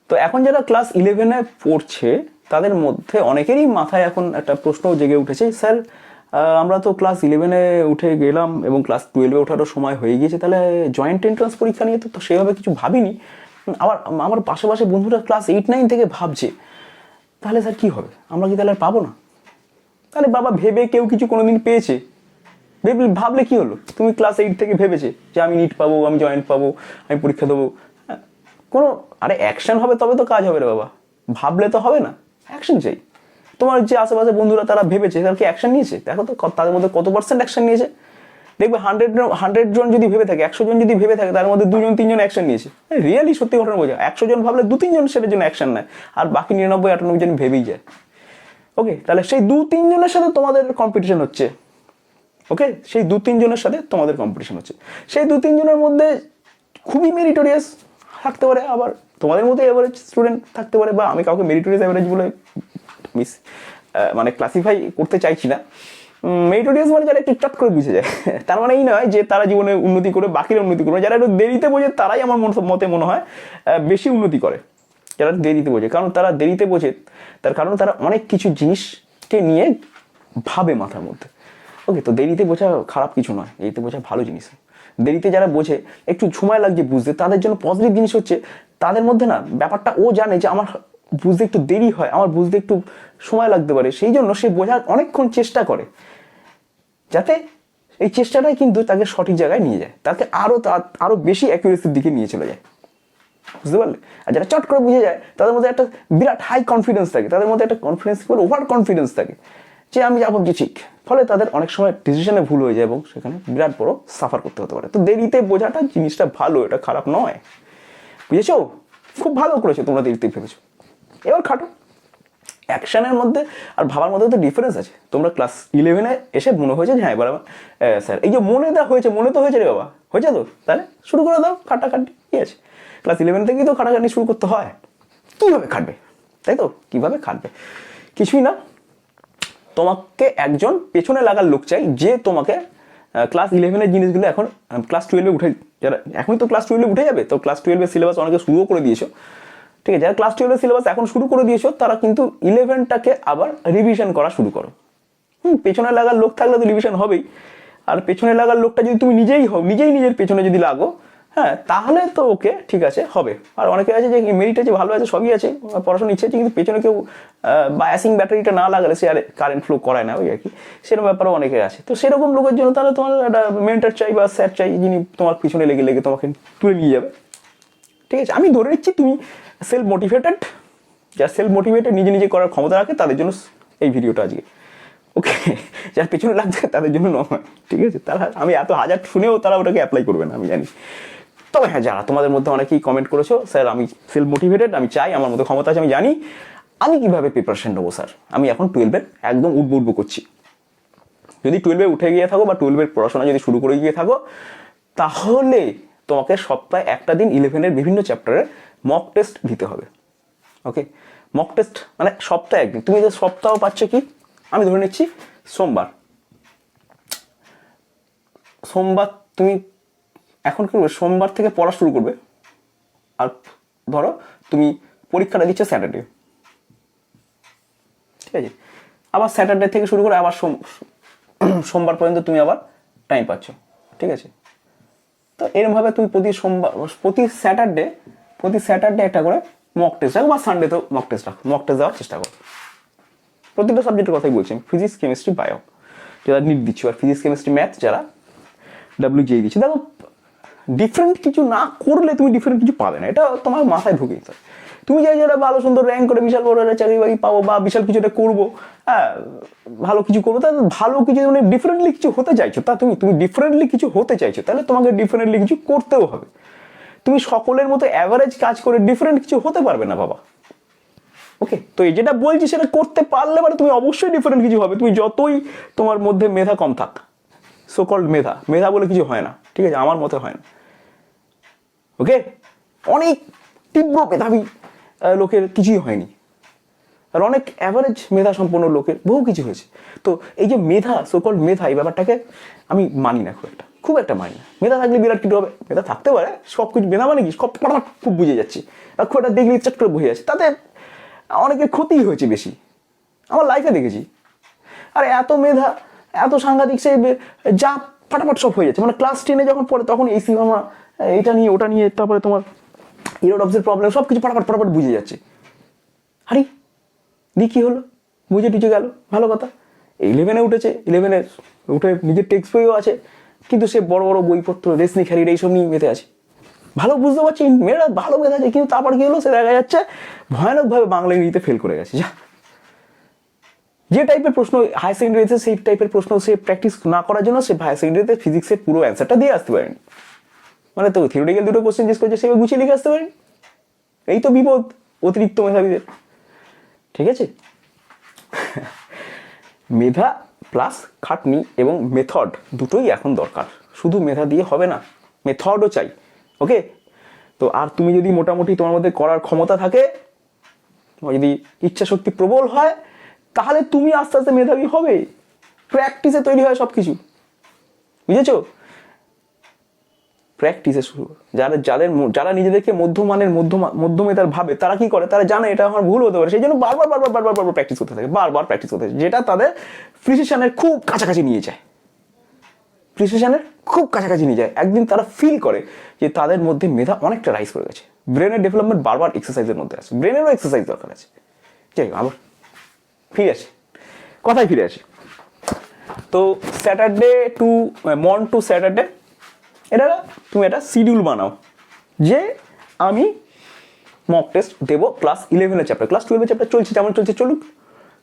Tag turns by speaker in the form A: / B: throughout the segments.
A: তো এখন যারা ক্লাস 11-এ পড়ছে তাদের মধ্যে অনেকেরই মাথায় এখন একটা প্রশ্ন জেগে উঠেছে, স্যার আমরা তো ক্লাস 11-এ উঠে গেলাম এবং ক্লাস 12-এ ওঠারও সময় হয়ে গিয়েছে, তাহলে জয়েন্ট এন্ট্রান্স পরীক্ষা নিয়ে তো সেভাবে কিছু ভাবিনি। আবার আমার পাশাপাশি বন্ধুরা ক্লাস 8-9 থেকে ভাবছে, তাহলে স্যার কী হবে, আমরা কি তাহলে আর পাবো না? তাহলে বাবা ভেবে কেউ কিছু কোনোদিন পেয়েছে? ভাবলে কি হলো? তুমি ক্লাস 8 থেকে ভেবেছে যে আমি নিট পাবো, আমি জয়েন্ট পাবো, আমি পরীক্ষা দেবো, কোনো আরে অ্যাকশন হবে তবে তো কাজ হবে রে বাবা, ভাবলে তো হবে না, অ্যাকশন চাই। তোমার যে আশেপাশে বন্ধুরা তারা ভেবেছে, তারা কি অ্যাকশন নিয়েছে? দেখো তো তাদের মধ্যে কত % অ্যাকশন নিয়েছে। দেখবে 100 জন যদি ভেবে থাকে, 100 জন যদি ভেবে থাকে, তার মধ্যে 2-3 জন অ্যাকশন নিয়েছে। রিয়েলি সত্যি ঘটনা বোঝা, 100 জন ভাবলে 2-3 জন সেটার জন্য অ্যাকশন নেয়, আর বাকি 99-98 জন ভেবেই যায়। ওকে, তাহলে সেই 2-3 জনের সাথে তোমাদের কম্পিটিশন হচ্ছে। ওকে, সেই 2-3 জনের সাথে তোমাদের কম্পিটিশন হচ্ছে। সেই 2-3 জনের মধ্যে খুবই মেরিটোরিয়াস থাকতে পারে, আবার তোমাদের মধ্যে অ্যাভারেজ স্টুডেন্ট থাকতে পারে, বা আমি কাউকে মেরিটোরিয়াস অ্যাভারেজ বলে মানে ক্লাসিফাই করতে চাইছি না। মেরিটোরিয়াস মানে যারা একটু চট করে বুঝে যায়, তার মানে এই নয় যে তারা জীবনে উন্নতি করে বাকিরা উন্নতি করবে। যারা একটু দেরিতে বোঝে তারাই আমার মতে মনে হয় বেশি উন্নতি করে, যারা দেরিতে বোঝে। কারণ তারা দেরিতে বোঝে, তার কারণ তারা অনেক কিছু জিনিসকে নিয়ে ভাবে মাথার মধ্যে। ওকে, তো দেরিতে বোঝা খারাপ কিছু নয়, দেরিতে বোঝা ভালো জিনিস। দেরিতে যারা বোঝে, একটু সময় লাগছে বুঝতে, তাদের জন্য পজিটিভ জিনিস হচ্ছে তাদের মধ্যে না ব্যাপারটা ও জানে যে আমার বুঝতে একটু দেরি হয়, আমার বুঝতে একটু সময় লাগতে পারে, সেই জন্য সে বোঝার অনেকক্ষণ চেষ্টা করে, যাতে এই চেষ্টাটাই কিন্তু তাকে সঠিক জায়গায় নিয়ে যায়, তাকে আরো বেশি অ্যাকুরেসির দিকে নিয়ে চলে যায়। বুঝতে পারলে? আর যারা চট করে বুঝে যায় তাদের মধ্যে একটা বিরাট হাই কনফিডেন্স থাকে, তাদের মধ্যে একটা কনফিডেন্স, ওভার কনফিডেন্স থাকে যে আমি যাবো যে ঠিক। ফলে তাদের অনেক সময় ডিসিশনে ভুল হয়ে যায় এবং সেখানে বিরাট বড় সাফার করতে হতে পারে। তো দেরিতে বোঝাটা জিনিসটা ভালো, এটা খারাপ নয়। বুঝেছো? খুব ভালো করেছো তোমরা দেরিতে ভেবেছো। এবার খাটো। অ্যাকশনের মধ্যে আর ভাবার মধ্যে তো ডিফারেন্স আছে। তোমরা ক্লাস 11-এ এসে মনে হয়েছে যে হ্যাঁ এবার স্যার এই যে মনে হয়েছে, মনে তো হয়েছে রে বাবা, হয়েছে তো, তাহলে শুরু করে দাও খাটাখাটি। ঠিক আছে, ক্লাস 11 থেকেই তো খাটাখাটি শুরু করতে হয়। কীভাবে খাটবে, তাই তো? কীভাবে খাটবে? কিছুই না, তোমাকে একজন পেছনে লাগার লোক চাই যে তোমাকে ক্লাস 11-এর জিনিসগুলো এখন ক্লাস 12-এ উঠে, যারা এখনই তো ক্লাস 12-এ উঠে যাবে, তো ক্লাস 12-এর সিলেবাস অনেকে শুরুও করে দিয়েছো। ঠিক আছে, যারা ক্লাস 12-এর সিলেবাস এখন শুরু করে দিয়েছো তারা কিন্তু 11টাকে আবার রিভিশন করা শুরু করো। পেছনে লাগার লোক থাকলে তো রিভিশন হবেই, আর পেছনে লাগার লোকটা যদি তুমি নিজেই হও, নিজের পেছনে যদি লাগো, হ্যাঁ তাহলে তো ওকে ঠিক আছে হবে। আর অনেকে আছে যে মেরিট আছে, ভালো আছে, সবই আছে, পড়াশোনা ইচ্ছে আছে, কিন্তু পেছনে কেউ বায়াসিং ব্যাটারিটা না লাগালে সে আর কারেন্ট ফ্লো করায় না, ওই আর কি, সেরকম ব্যাপারও অনেকে আছে। তো সেরকম লোকের জন্য তাহলে তোমার একটা মেন্টর চাই বা স্যার চাই, যিনি তোমার পিছনে লেগে তোমাকে তুলে নিয়ে যাবে। ঠিক আছে, আমি ধরে নিচ্ছি তুমি সেলফ মোটিভেটেড, যারা সেলফ মোটিভেটেড নিজে করার ক্ষমতা রাখে তাদের জন্য এই ভিডিওটা আজকে। ওকে, যারা পেছনে লাগছে তাদের জন্য নয়। ঠিক আছে, তারা আমি এত হাজার শুনেও তারা ওটাকে অ্যাপ্লাই করবে না, আমি জানি। তবে হ্যাঁ, যারা তোমাদের মধ্যে অনেকেই কমেন্ট করেছো স্যার আমি সেলফ মোটিভেটেড, আমি চাই, আমার মধ্যে ক্ষমতা আছে, আমি জানি, আমি কীভাবে প্রিপারেশন নেবো স্যার, আমি এখন 12-এর একদম উঠবো করছি। যদি 12-এ উঠে গিয়ে থাকো বা 12-এর পড়াশোনা যদি শুরু করে গিয়ে থাকো, তাহলে তোমাকে সপ্তাহে একটা দিন 11-এর বিভিন্ন চ্যাপ্টারে মক টেস্ট দিতে হবে। ওকে, মক টেস্ট মানে সপ্তাহে একদিন। তুমি যে সপ্তাহ পাচ্ছ কি, আমি ধরে নিচ্ছি সোমবার তুমি এখন কি করবে, সোমবার থেকে পড়া শুরু করবে, আর ধরো তুমি পরীক্ষাটা দিচ্ছ স্যাটারডে। ঠিক আছে, আবার স্যাটারডে থেকে শুরু করে আবার সোমবার পর্যন্ত তুমি আবার টাইম পাচ্ছ। ঠিক আছে, তো এরমভাবে তুমি প্রতি স্যাটারডে একটা করে মক টেস্ট রাখো, বা সানডেতেও মক টেস্ট রাখো, মক টেস্ট দেওয়ার চেষ্টা করো। প্রতিটা সাবজেক্টের কথাই বলছি, ফিজিক্স, কেমিস্ট্রি, বায়ো যারা নিট দিচ্ছ, আর ফিজিক্স, কেমিস্ট্রি, ম্যাথ যারা WJE দিচ্ছে। দেখো, ডিফারেন্ট কিছু না করলে তুমি ডিফারেন্ট কিছু পাবে না, এটা তোমার মাথায় ঢুকে দিতে হয়। তুমি চাই যেটা ভালো সুন্দর র্যাঙ্ক করে বিশাল বড় একটা চাকরি বাকরি পাবো, বা বিশাল কিছু একটা করবো, হ্যাঁ ভালো কিছু করবো, তাহলে ভালো কিছু মানে ডিফারেন্টলি কিছু হতে চাইছো, তা তুমি ডিফারেন্টলি কিছু হতে চাইছো, তাহলে তোমাকে ডিফারেন্টলি কিছু করতেও হবে। তুমি সকলের মতো অ্যাভারেজ কাজ করে ডিফারেন্ট কিছু হতে পারবে না বাবা। ওকে, তো এই যেটা বলছি সেটা করতে পারলে মানে তুমি অবশ্যই ডিফারেন্ট কিছু হবে। তুমি যতই তোমার মধ্যে মেধা কম থাক, সো কল্ড মেধা বলে কিছু হয় না। ঠিক আছে, আমার মতে হয় না। ওকে, অনেক তীব্র মেধাবী লোকের কিছুই হয়নি, আর অনেক অ্যাভারেজ মেধা সম্পন্ন লোকের বহু কিছু হয়েছে। তো এই যে মেধা, সো কল্ড মেধা, এই ব্যাপারটাকে আমি মানি না খুব একটা মাইনে। মেধা থাকলে বিরাট কিছু হবে, মেধা থাকতে পারে, সব কিছু মেধা মানে কি সব ফটাফট খুব বুঝে যাচ্ছে, আর খুব একটা দেখলে চট করে বুঝে যাচ্ছে, তাতে অনেকের ক্ষতি হয়েছে বেশি, আমার লাইফে দেখেছি। আর এত মেধা, এত সাংঘাতিক, সে যা ফাটাফাট সব হয়ে যাচ্ছে। মানে ক্লাস 10-এ যখন পড়ে তখন এই সিনেমা এটা নিয়ে ওটা নিয়ে, তারপরে তোমার ইরোডপসের প্রবলেম, সব কিছু ফাটাফাট ফাটাফাট বুঝে যাচ্ছে। আরে দি কী হলো, বুঝে টুঝে গেল, ভালো কথা। 11-এ উঠেছে, 11-এ উঠে নিজের টেক্সট বইও আছে, কিন্তু সে বড় বড় বইপত্র রেসনি খ্যারির এইসব নিয়ে মেতে আছে। ভালো বুঝতে পারছি মেয়েরা ভালো মেতে আছে, কিন্তু তারপর কী হলো, সে দেখা যাচ্ছে ভয়ানকভাবে বাংলা ইংরেজিতে ফেল করে গেছে। যা যে টাইপের প্রশ্ন হায়ার সেকেন্ডারিতে, সেই টাইপের প্রশ্ন সে প্র্যাকটিস না করার জন্য সে হায়ার সেকেন্ডারিতে ফিজিক্সের পুরো অ্যান্সারটা দিয়ে আসতে পারেনি। মানে তো থিওরিটিক্যাল দুটো কোশ্চেন জিজ্ঞেস করছে, সেভাবে গুছিয়ে লিখে আসতে পারেনি। এই তো বিপদ অতিরিক্ত মেধাবীদের। ঠিক আছে, মেধা প্লাস খাটনি এবং মেথড দুটোই এখন দরকার। শুধু মেধা দিয়ে হবে না, মেথডও চাই। ওকে, তো আর তুমি যদি মোটামুটি তোমার মধ্যে করার ক্ষমতা থাকে, যদি ইচ্ছা শক্তি প্রবল হয়, তাহলে তুমি আস্তে আস্তে মেধাবী হবে। প্র্যাকটিসে তৈরি হয় সব কিছু, বুঝেছো? প্র্যাকটিসে শুরু। যারা নিজেদেরকে মধ্যমেধার ভাবে, তারা কি করে, তারা জানে এটা আমার ভুল হতে পারে, সেই জন্য বারবার বারবার বারবার বারবার প্র্যাকটিস করতে থাকে, বারবার প্র্যাকটিস করতে থাকে, যেটা তাদের প্রিসিশনের খুব কাছাকাছি নিয়ে যায়। প্রিসিশনের খুব কাছাকাছি নিয়ে যায়। একদিন তারা ফিল করে যে তাদের মধ্যে মেধা অনেকটা রাইজ করে গেছে। ব্রেনের ডেভেলপমেন্ট বারবার এক্সারসাইজের মধ্যে আছে, ব্রেনেরও এক্সারসাইজ দরকার আছে। যাই হোক, আবার ফিরে আসে, কথায় ফিরে আসে। তো Saturday to morn to Saturday, এটা তুমি একটা শিডিউল বানাও যে আমি মক টেস্ট দেবো ক্লাস 11-এর চ্যাপ্টার, ক্লাস 12-এর চ্যাপ্টার চলছে যেমন চলছে চলুক।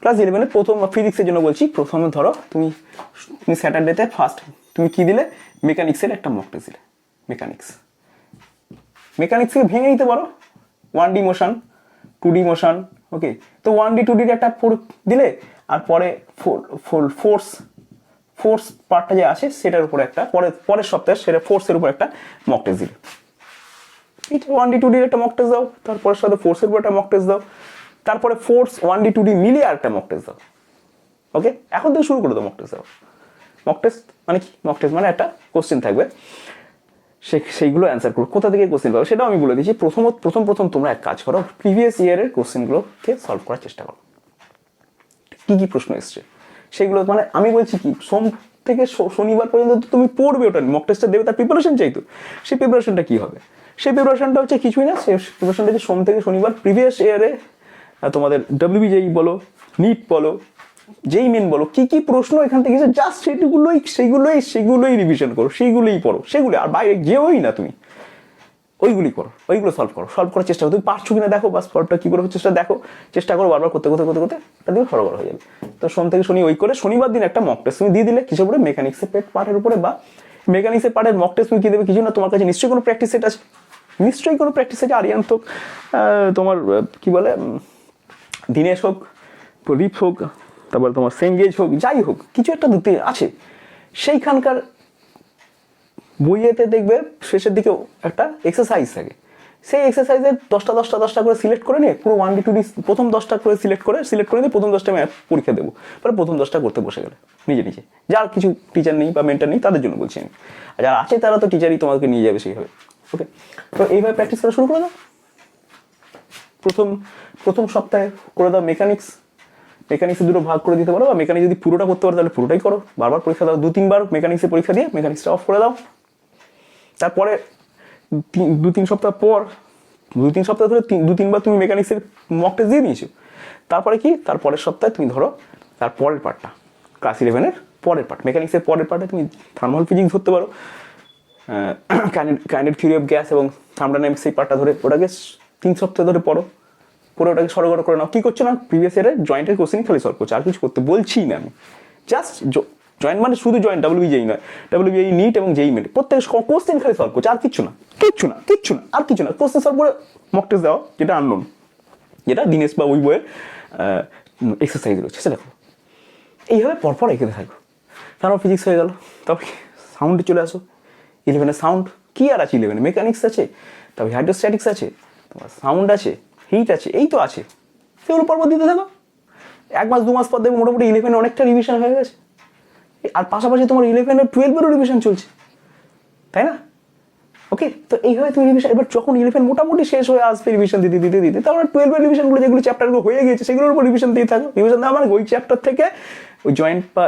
A: ক্লাস 11-এর প্রথম ফিজিক্সের জন্য বলছি, প্রথমে ধরো তুমি স্যাটারডেতে ফার্স্ট তুমি কি দিলে, মেকানিক্সের একটা মক টেস্ট দিলে। মেকানিক্সকে ভেঙে নিতে পারো 1D মোশন, 2D মোশন। ওকে, তো 1D 2Dর একটা দিলে, আর পরে ফোর্স পার্টটা যে আছে সেটার উপরে একটা পরের সপ্তাহে সেটা ফোর্সের উপর একটা মক টেস্ট দিলে। 1D 2Dর একটা মক টেস্ট দাও, তারপরের সাথে ফোর্সের উপর একটা মক টেস্ট দাও, তারপরে ফোর্স 1D 2D মিলিয়ে আর একটা মক টেস্ট দাও। ওকে, এখন থেকে শুরু করে দাও মক টেস্ট দাও। মক টেস্ট মানে কি? মক টেস্ট মানে একটা কোশ্চেন থাকবে, সেইগুলো অ্যান্সার করো। কোথা থেকে কোশ্চেন পাবো সেটাও আমি বলে দিচ্ছি। প্রথম তোমরা এক কাজ করো, প্রিভিয়াস ইয়ারের কোশ্চেনগুলোকে সলভ করার চেষ্টা করো। কি কি প্রশ্ন এসছে সেগুলো, মানে আমি বলছি কি, সোম থেকে শনিবার পর্যন্ত তুমি পড়বে, ওটা মক টেস্টটা দেবে, তার প্রিপারেশন চাইতো। সেই প্রিপারেশনটা কি হবে? সেই প্রিপারেশনটা হচ্ছে কিছুই না, সেই প্রিপারেশনটা হচ্ছে সোম থেকে শনিবার প্রিভিয়াস ইয়ারে তোমাদের WBJEE বলো, নিট বলো, যেই মেন বলো, কি কি প্রশ্ন এখান থেকে জাস্ট সেগুলোই রিভিশন করো, সেইগুলোই পড়ো, সেগুলো আর বাইরে যেওই না তুমি, ওইগুলি করো, ওইগুলো সলভ করার চেষ্টা করো। তুমি পারছো কিনা দেখো, বা সলভটা কি করে হচ্ছে চেষ্টা করো, বারবার করতে একটা দিন সরবরাহ হয়ে যাবে। তো সোম থেকে শনি ওই করে শনিবার দিন একটা মক টেস্ট তুমি দিয়ে দিলে, কিসের উপরে? মেকানিক্সের পার্টের উপরে। বা মেকানিক্সের পার্টের মক টেস্ট তুমি কি দেবে? কিছু না, তোমার কাছে নিশ্চয়ই কোনো প্র্যাকটিস সেট আছে, আরিয়ান হোক, তোমার কি বলে দীনেশ হোক, প্রদীপ হোক, তারপরে তোমার সেঙ্গেজ হোক, যাই হোক, কিছু একটা দিতে আছে। সেইখানকার বইয়েতে দেখবে শেষের দিকে একটা এক্সারসাইজ থাকে, সেই এক্সারসাইজের 10টা করে সিলেক্ট করে নিয়ে পুরো 1D 2D প্রথম 10টা করে সিলেক্ট করে নিয়ে প্রথম 10টা আমি পরীক্ষা দেবো। পরে প্রথম 10টা করতে বসে গেলে নিজে, যার কিছু টিচার নেই বা মেন্টার নেই তাদের জন্য বলছি আমি, আর যারা আছে তারা তো টিচারই তোমাকে নিয়ে যাবে সেইভাবে। ওকে, তো এইভাবে প্র্যাকটিস করা শুরু করে দাও। প্রথম সপ্তাহে করে দাও মেকানিক্সে দুটো ভাগ করে দিতে পারো, বা মেকানিক্স যদি পুরোটা করতে পারো তাহলে পুরোটাই করো। বারবার পরীক্ষা দাও, 2-3 বার মেকানিক্সে পরীক্ষা দিয়ে মেকানিক্সটা অফ করে দাও। তারপরে 2-3 সপ্তাহ পর 2-3 সপ্তাহ ধরে 2-3 বার তুমি মেকানিক্সের মক টেস্ট দিয়ে দিয়েছো। তারপরে কি, তারপরের সপ্তাহে তুমি ধরো তার পরের পার্টটা, ক্লাস 11-এর পরের পার্ট, মেকানিক্সের পরের পার্টে তুমি থার্মাল ফিজিক্স ধরতে পারো, কাইনেটিক থিওরি অফ গ্যাস এবং থার্মোডাইনামিক্স এই পার্টটা ধরে ওটাকে 3 সপ্তাহ ধরে পড়ো, পরে ওটাকে সরগড় করে নাও। কী করছো না, প্রিভিয়াস ইয়ারের জয়েন্টের কোশ্চেনই খালি সলভ করছো, আর কিছু করতে বলছি না আমি। জাস্ট জয়েন্ট মানে শুধু জয়েন্ট, WBJEE নয়, WBJEE নিট এবং JEE মেন প্রত্যেক কোশ্চেন খালি সলভ করছো, আর কিচ্ছু না, আর কিছু না। কোশ্চেন সলভ করে মক টেস্ট দেওয়া, যেটা আননোন, যেটা দিনেশ বা ওই বইয়ের এক্সারসাইজ রয়েছে সেটা দেখো। এইভাবে পরপর এগোতে থাকো। তারপর ফিজিক্স হয়ে গেল, তারপর সাউন্ডে চলে আসো। 11-এ সাউন্ড কি আর আছে, 11-এ মেকানিক্স আছে, তারপর হাইড্রোস্ট্যাটিক্স আছে, তোমার সাউন্ড আছে, হিট আছে, এই তো আছে। সেগুলো পরপর দিতে থাকো। 1 মাস 2 মাস পর দেখবে মোটামুটি 11-এ অনেকটা রিভিশন হয়ে গেছে। আর পাশাপাশি তোমার 11 আর 12-এরও রিভিশন চলছে। তাই না? ওকে, তো এইভাবে তুমি রিভিশন, এবার যখন 11 মোটামুটি শেষ হয়ে আসবে রিভিশন দিতে দিতে দিতে, তারপরে 12 এর রিভিশনগুলো যেগুলো চ্যাপ্টারগুলো হয়ে গেছে সেগুলোর উপর রিভিশন দিয়ে থাকো। রিভিশন দেওয়া মানে ওই চ্যাপ্টার থেকে ওই জয়েন্ট বা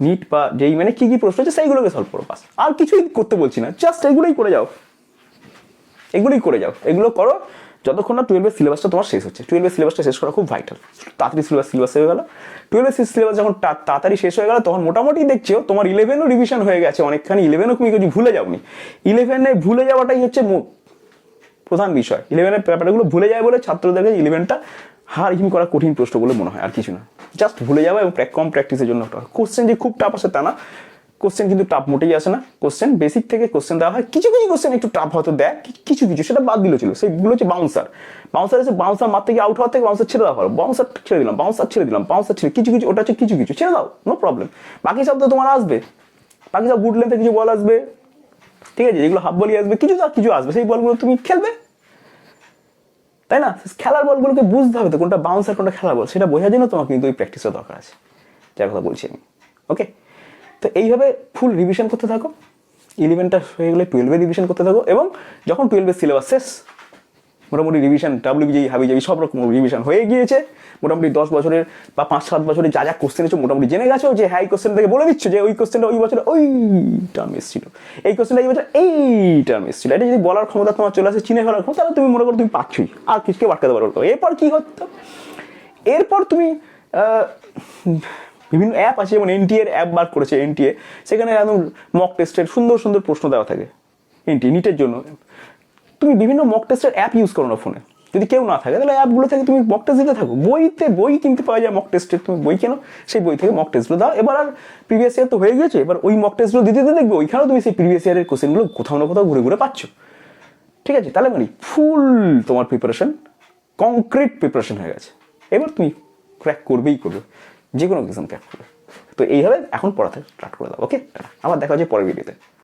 A: নিট বা যেই মানে কী কী প্রশ্ন হচ্ছে সেইগুলোকে সলভ করো, বাস। আর কিছুই করতে বলছি না, জাস্ট এগুলোই করে যাও, এগুলোই করে যাও, এগুলো করো যতক্ষণ না 12 সিলেবাসটা তোমার শেষ হচ্ছে। 12 সিলেবাসটা শেষ করা খুব ভাইটাল। তাড়াতাড়ি সিলেবাস হয়ে গেল, 12 সিলেবাস যখন তাড়াতাড়ি শেষ হয়ে গেল তখন মোটামুটি দেখছো তোমার 11ও রিভিশন হয়ে গেছে অনেকখানি। 11ও তুমি কিছু ভুলে যাওনি। 11 ভুলে যাওয়াটাই হচ্ছে প্রধান বিষয়। 11 ব্যাপারগুলো ভুলে যায় বলে ছাত্রদেরকে 11টা হার হিম করা কঠিন প্রশ্ন বলে মনে হয়, আর কিছু না। জাস্ট ভুলে যাওয়া এবং কম প্র্যাকটিসের জন্য। কোশ্চেন যে খুব টাফ আসে তা না, কোশ্চেন কিন্তু টাফ মোটেই আসে না। কোশ্চেন বেসিক থেকে কোশ্চেন দেওয়া হয়, কিছু কিছু কোশ্চেন একটু টাফ হয়তো দেয়, কিছু কিছু সেটা বাদ দিলে ছিল। সেইগুলো হচ্ছে বাউন্সার এসে বাউন্সার মারতে গিয়ে আউট হওয়ার থেকে বাউন্সার ছেড়ে দেওয়া ভালো। বাউন্সার ছেড়ে দিলাম, বাউন্সার ছেড়ে কিছু কিছু, ওটা হচ্ছে কিছু কিছু ছেড়ে দাও, নো প্রবলেম। বাকি সব তো তোমার আসবে, বাকি সব গুড লেন্থে কিছু বল আসবে, ঠিক আছে, যেগুলো হাফ বলই আসবে, কিছু আসবে, সেই বলগুলো তুমি খেলবে, তাই না? খেলার বলগুলোকে বুঝতে হবে তো কোনটা বাউন্সার কোনটা খেলার বল, সেটা বোঝার জন্য তোমার কিন্তু ওই প্র্যাকটিসের দরকার আছে, যার কথা বলছি আমি। ওকে, তো এইভাবে ফুল রিভিশন করতে থাকো। 11টা হয়ে গেলে 12 রিভিশন করতে থাকো, এবং যখন 12 সিলেবাস শেষ, মোটামুটি রিভিশন ডাব্লিউবিজেই হাবিজাবি সব রকম রিভিশন হয়ে গিয়েছে, মোটামুটি 10 বছরের বা 5-7 বছরের যা যা কোশ্চেন এসেছে মোটামুটি জেনে গেছো, যে হ্যাঁ এই কোশ্চেন থেকে বলে দিচ্ছ যে ওই কোশ্চেনটা ওই বছরে ওই টার্ম এসেছিল, এই কোশ্চেনটা এই বছর এই টার্ম এসেছিল। এটা যদি বলার ক্ষমতা তোমার চলে আসে, চিনে ফেলার ক্ষমতা, তাহলে তুমি মনে করো তুমি পাচ্ছই, আর কিছুকে আটকাতে পারো। এরপর কি হতো, এরপর তুমি বিভিন্ন অ্যাপ আছে, যেমন এনটিএ এর অ্যাপ বার করেছে এনটিএ, সেখানে একদম মক টেস্টের সুন্দর সুন্দর প্রশ্ন দেওয়া থাকে। এনটিএ নিটের জন্য তুমি বিভিন্ন মক টেস্টের অ্যাপ ইউজ করো না ফোনে, যদি কেউ না থাকে তাহলে অ্যাপগুলো থেকে তুমি মক টেস্ট দিতে থাকো। বই কিনতে পাওয়া যায় মক টেস্টের, তুমি বই কেনো, সেই বই থেকে মক টেস্টগুলো দাও। এবার আর প্রিভিয়াস ইয়ার তো হয়ে গিয়েছে, এবার ওই মক টেস্টগুলো দিতে দিতে দেখবে ওইখানেও তুমি সেই প্রিভিয়াস ইয়ারের কোশ্চেনগুলো কোথাও না কোথাও ঘুরে ঘুরে পাচ্ছ, ঠিক আছে? তাহলে মানে ফুল তোমার প্রিপারেশন, কংক্রিট প্রিপারেশন হয়ে গেছে। এবার তুমি ক্র্যাক করবেই করবে, যে কোনো এক্সাম ক্র্যাক করবে। তো এইভাবে এখন পড়াতে স্টার্ট করে দাও। ওকে, আবার দেখা হচ্ছে পরের ভিডিওতে।